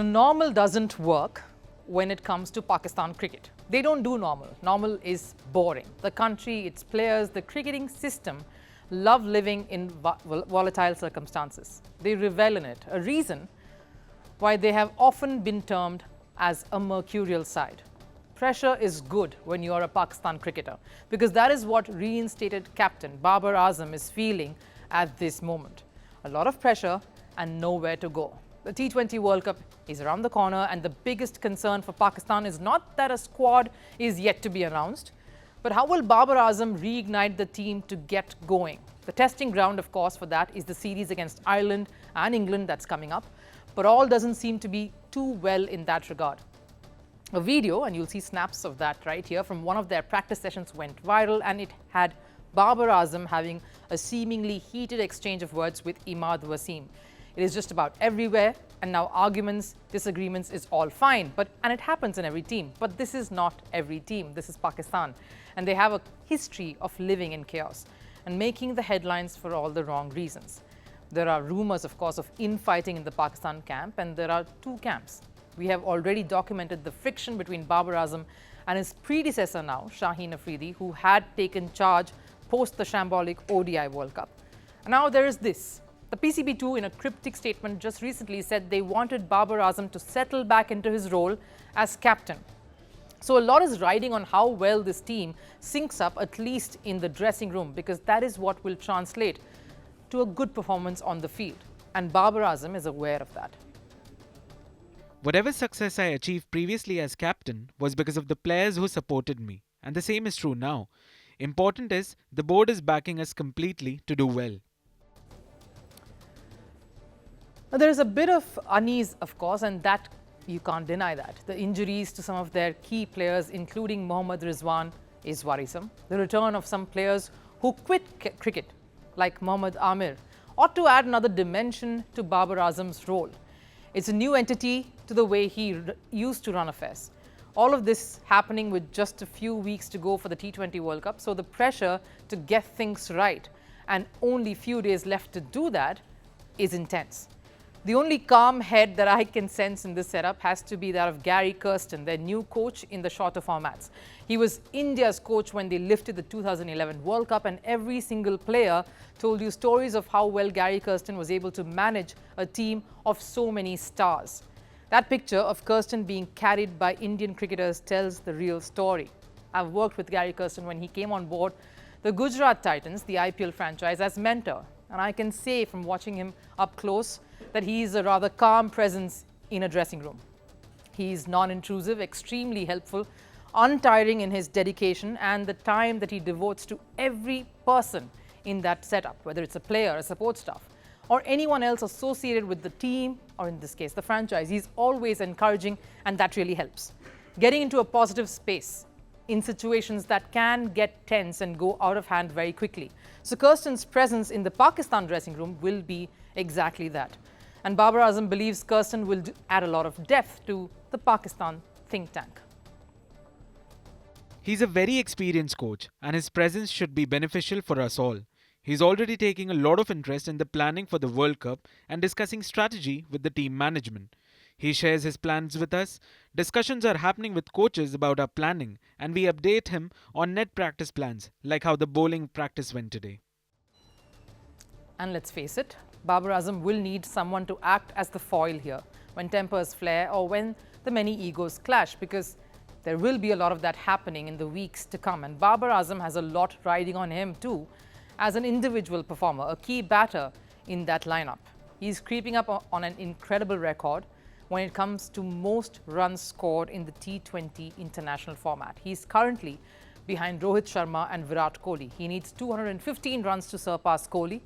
Normal doesn't work when it comes to Pakistan cricket. They don't do normal. Normal is boring. The country, its players, the cricketing system love living in volatile circumstances. They revel in it, a reason why they have often been termed as a mercurial side. Pressure is good when you are a Pakistan cricketer, because that is what reinstated captain Babar Azam is feeling at this moment. A lot of pressure and nowhere to go. The T20 World Cup is around the corner, and the biggest concern for Pakistan is not that a squad is yet to be announced, but how will Babar Azam reignite the team to get going? The testing ground, of course, for that is the series against Ireland and England that's coming up, but all doesn't seem to be too well in that regard. A video, and you'll see snaps of that right here, from one of their practice sessions went viral, and it had Babar Azam having a seemingly heated exchange of words with Imad Wasim. It is just about everywhere, and now arguments, disagreements is all fine, and it happens in every team. But this is not every team. This is Pakistan, and they have a history of living in chaos and making the headlines for all the wrong reasons. There are rumors, of course, of infighting in the Pakistan camp, and there are two camps. We have already documented the friction between Babar Azam and his predecessor now, Shaheen Afridi, who had taken charge post the shambolic ODI World Cup. And now there is this. The PCB2, in a cryptic statement just recently, said they wanted Babar Azam to settle back into his role as captain. So a lot is riding on how well this team syncs up, at least in the dressing room, because that is what will translate to a good performance on the field. And Babar Azam is aware of that. Whatever success I achieved previously as captain was because of the players who supported me, and the same is true now. Important is the board is backing us completely to do well. There is a bit of unease, of course, and that you can't deny that. The injuries to some of their key players, including Mohammad Rizwan, is worrisome. The return of some players who quit cricket, like Mohammad Amir, ought to add another dimension to Babar Azam's role. It's a new entity to the way he used to run affairs. All of this happening with just a few weeks to go for the T20 World Cup, so the pressure to get things right and only few days left to do that is intense. The only calm head that I can sense in this setup has to be that of Gary Kirsten, their new coach in the shorter formats. He was India's coach when they lifted the 2011 World Cup, and every single player told you stories of how well Gary Kirsten was able to manage a team of so many stars. That picture of Kirsten being carried by Indian cricketers tells the real story. I've worked with Gary Kirsten when he came on board the Gujarat Titans, the IPL franchise, as mentor. And I can say from watching him up close that he is a rather calm presence in a dressing room. He is non-intrusive, extremely helpful, untiring in his dedication and the time that he devotes to every person in that setup, whether it's a player, a support staff, or anyone else associated with the team, or in this case, the franchise. He's always encouraging, and that really helps. Getting into a positive space in situations that can get tense and go out of hand very quickly. So Kirsten's presence in the Pakistan dressing room will be exactly that. And Babar Azam believes Kirsten will add a lot of depth to the Pakistan think tank. He's a very experienced coach, and his presence should be beneficial for us all. He's already taking a lot of interest in the planning for the World Cup and discussing strategy with the team management. He shares his plans with us. Discussions are happening with coaches about our planning, and we update him on net practice plans, like how the bowling practice went today. And let's face it, Babar Azam will need someone to act as the foil here when tempers flare or when the many egos clash, because there will be a lot of that happening in the weeks to come. And Babar Azam has a lot riding on him too as an individual performer, a key batter in that lineup. He's creeping up on an incredible record when it comes to most runs scored in the T20 international format. He's currently behind Rohit Sharma and Virat Kohli. He needs 215 runs to surpass Kohli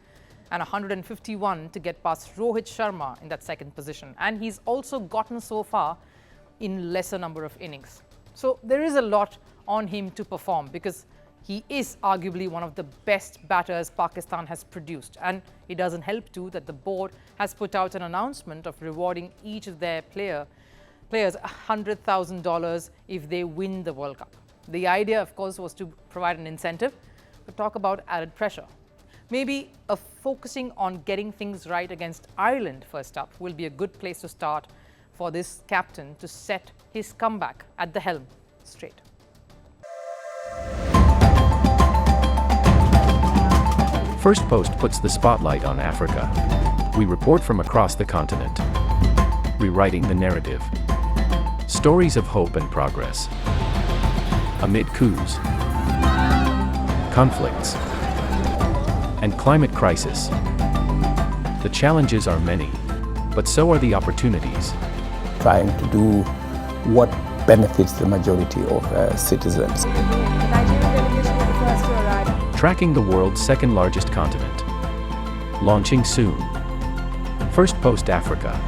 and 151 to get past Rohit Sharma in that second position. And he's also gotten so far in lesser number of innings. So there is a lot on him to perform, because he is arguably one of the best batters Pakistan has produced. And it doesn't help too that the board has put out an announcement of rewarding each of their players $100,000 if they win the World Cup. The idea, of course, was to provide an incentive, but talk about added pressure. Maybe focusing on getting things right against Ireland first up will be a good place to start for this captain to set his comeback at the helm straight. Firstpost puts the spotlight on Africa. We report from across the continent, rewriting the narrative. Stories of hope and progress. Amid coups, conflicts, and climate crisis. The challenges are many, but so are the opportunities. Trying to do what benefits the majority of citizens. The Nigerian delegation was the first to arrive. Tracking the world's second largest continent. Launching soon. Firstpost Africa.